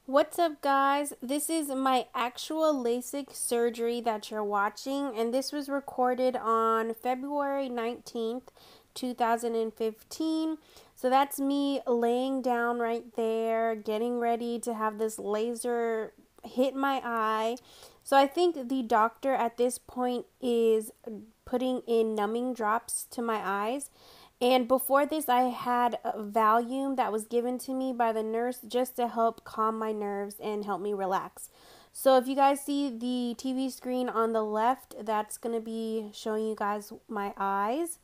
What's up, guys? This is my actual LASIK surgery that you're watching, and this was recorded on February 19th, 2015. So that's me laying down right there, getting ready to have this laser hit my eye. So I think the doctor at this point is putting in numbing drops to my eyes. And before this, I had a Valium that was given to me by the nurse just to help calm my nerves and help me relax. So if you guys see the TV screen on the left, that's going to be showing you guys my eyes.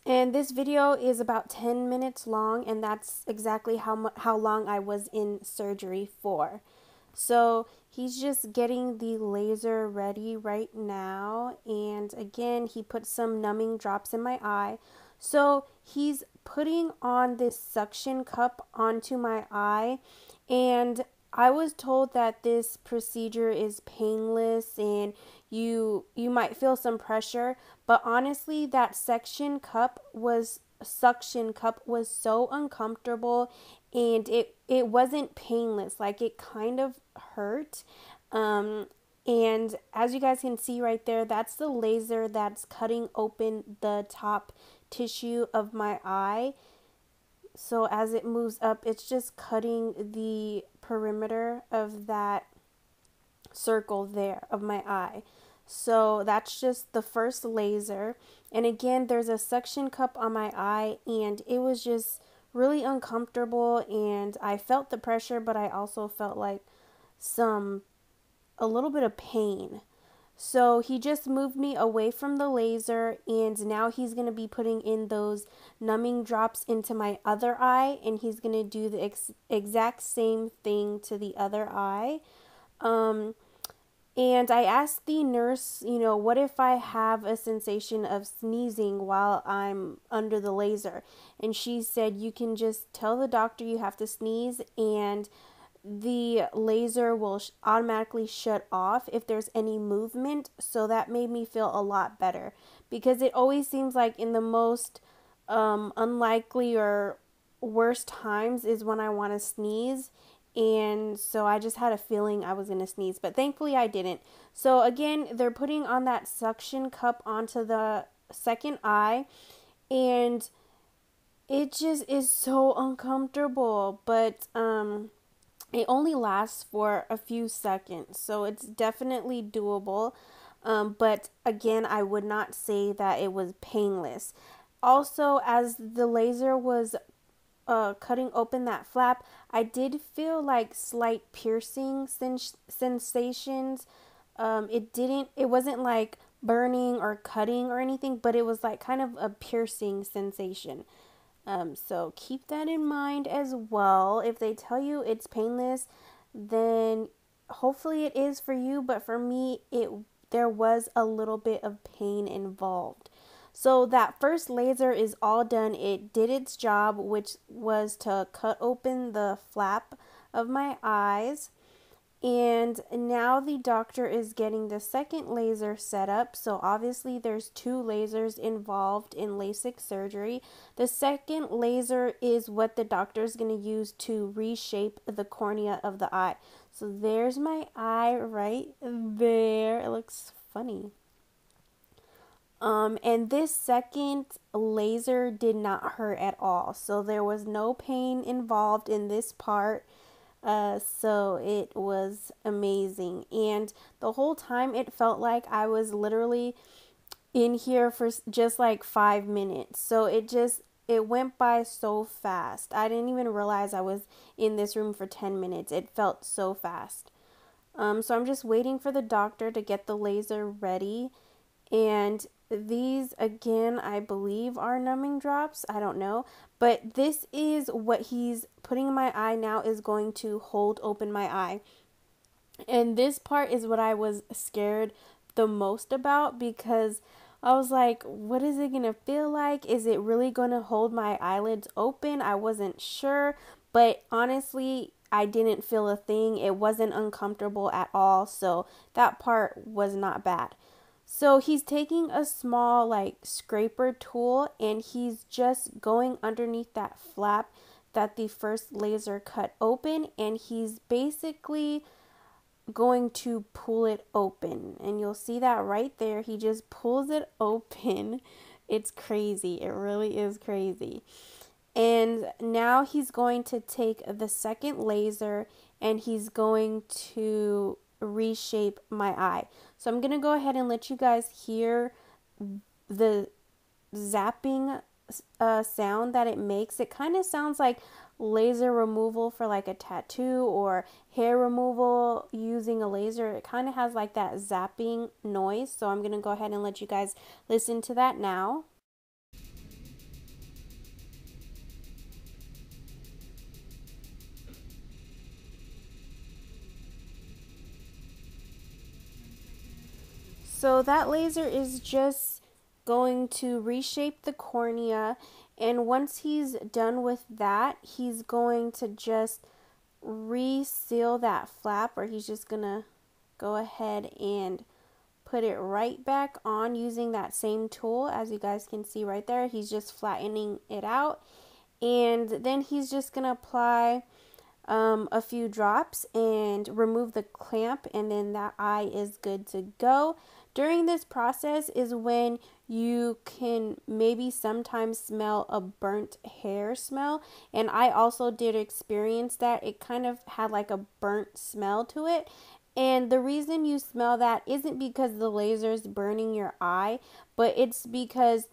And this video is about 10 minutes long, and that's exactly how long I was in surgery for. So he's just getting the laser ready right now. And again, he put some numbing drops in my eye. So he's putting on this suction cup onto my eye. And I was told that this procedure is painless and you might feel some pressure, but honestly that suction cup was so uncomfortable, and it wasn't painless. Like, it kind of hurt. And as you guys can see right there, that's the laser that's cutting open the top tissue of my eye. So as it moves up, it's just cutting the perimeter of that circle there of my eye. So that's just the first laser. And again, there's a suction cup on my eye, and it was just really uncomfortable, and I felt the pressure, but I also felt like a little bit of pain. So he just moved me away from the laser, and now he's going to be putting in those numbing drops into my other eye, and he's going to do the exact same thing to the other eye. And I asked the nurse, what if I have a sensation of sneezing while I'm under the laser? And she said, you can just tell the doctor you have to sneeze, and the laser will automatically shut off if there's any movement. So that made me feel a lot better, because it always seems like in the most unlikely or worst times is when I want to sneeze. And so I just had a feeling I was going to sneeze, but thankfully I didn't. So again, they're putting on that suction cup onto the second eye, and it just is so uncomfortable, but it only lasts for a few seconds, so it's definitely doable. But again, I would not say that it was painless. Also, as the laser was cutting open that flap, I did feel like slight piercing sensations. It wasn't like burning or cutting or anything, but it was like kind of a piercing sensation. So keep that in mind as well. If they tell you it's painless, then hopefully it is for you, but for me, there was a little bit of pain involved. So that first laser is all done. It did its job, which was to cut open the flap of my eyes. And now the doctor is getting the second laser set up. So obviously there's two lasers involved in LASIK surgery. The second laser is what the doctor is going to use to reshape the cornea of the eye. So there's my eye right there. It looks funny. And this second laser did not hurt at all. So there was no pain involved in this part. So it was amazing. And the whole time it felt like I was literally in here for just like 5 minutes. So it went by so fast. I didn't even realize I was in this room for 10 minutes. It felt so fast. So I'm just waiting for the doctor to get the laser ready. And these, again, I believe are numbing drops. I don't know. But this is what he's putting in my eye now, is going to hold open my eye. And this part is what I was scared the most about, because I was like, what is it going to feel like? Is it really going to hold my eyelids open? I wasn't sure. But honestly, I didn't feel a thing. It wasn't uncomfortable at all. So that part was not bad. So he's taking a small like scraper tool, and he's just going underneath that flap that the first laser cut open, and he's basically going to pull it open, and you'll see that right there. He just pulls it open. It's crazy. It really is crazy. And now he's going to take the second laser and he's going to reshape my eye. So I'm going to go ahead and let you guys hear the zapping sound that it makes. It kind of sounds like laser removal for like a tattoo or hair removal using a laser. It kind of has like that zapping noise. So I'm going to go ahead and let you guys listen to that now. So that laser is just going to reshape the cornea, and once he's done with that, he's going to just reseal that flap, or he's just gonna go ahead and put it right back on using that same tool. As you guys can see right there, he's just flattening it out, and then he's just gonna apply a few drops and remove the clamp, and then that eye is good to go. During this process is when you can maybe sometimes smell a burnt hair smell, and I also did experience that. It kind of had like a burnt smell to it, and the reason you smell that isn't because the laser is burning your eye, but it's because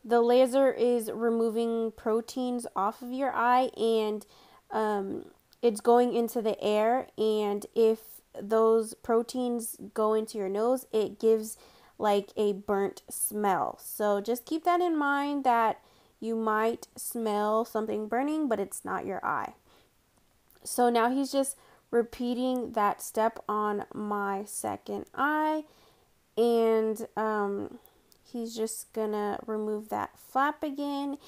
the laser is removing proteins off of your eye, and it's going into the air, and if those proteins go into your nose, it gives like a burnt smell. So just keep that in mind, that you might smell something burning, but it's not your eye. So now he's just repeating that step on my second eye, and he's just gonna remove that flap again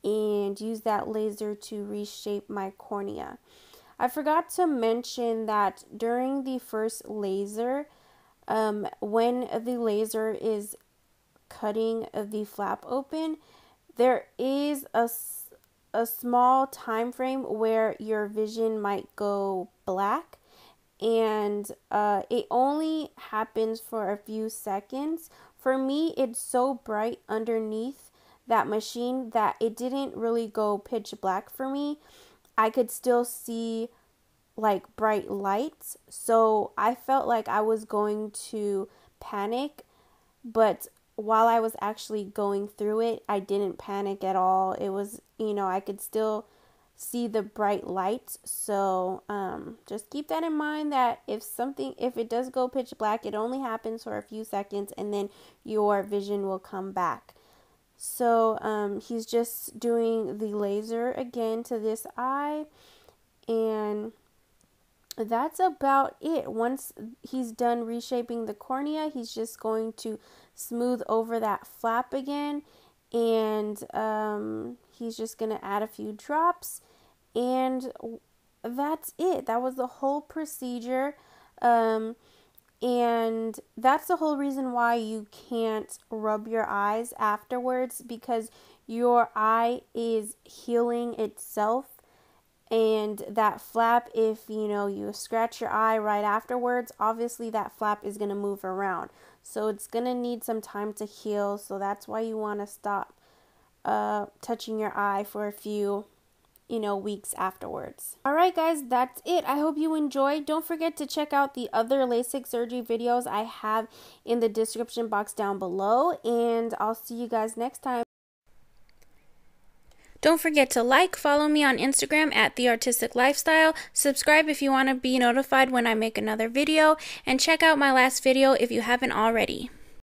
and use that laser to reshape my cornea. I forgot to mention that during the first laser, when the laser is cutting the flap open, there is a small time frame where your vision might go black, and it only happens for a few seconds. For me, it's so bright underneath that machine that it didn't really go pitch black for me. I could still see like bright lights, so I felt like I was going to panic, but while I was actually going through it, I didn't panic at all. It was, I could still see the bright lights. So just keep that in mind, that if it does go pitch black, it only happens for a few seconds, and then your vision will come back. So he's just doing the laser again to this eye, and that's about it. Once he's done reshaping the cornea, he's just going to smooth over that flap again, and he's just going to add a few drops, and that's it. That was the whole procedure. And that's the whole reason why you can't rub your eyes afterwards, because your eye is healing itself. And that flap, if you scratch your eye right afterwards, obviously that flap is going to move around. So it's going to need some time to heal. So that's why you want to stop touching your eye for a few weeks afterwards. Alright guys, that's it. I hope you enjoyed. Don't forget to check out the other LASIK surgery videos I have in the description box down below, and I'll see you guys next time. Don't forget to follow me on Instagram at The Artistic Lifestyle, subscribe if you want to be notified when I make another video, and check out my last video if you haven't already.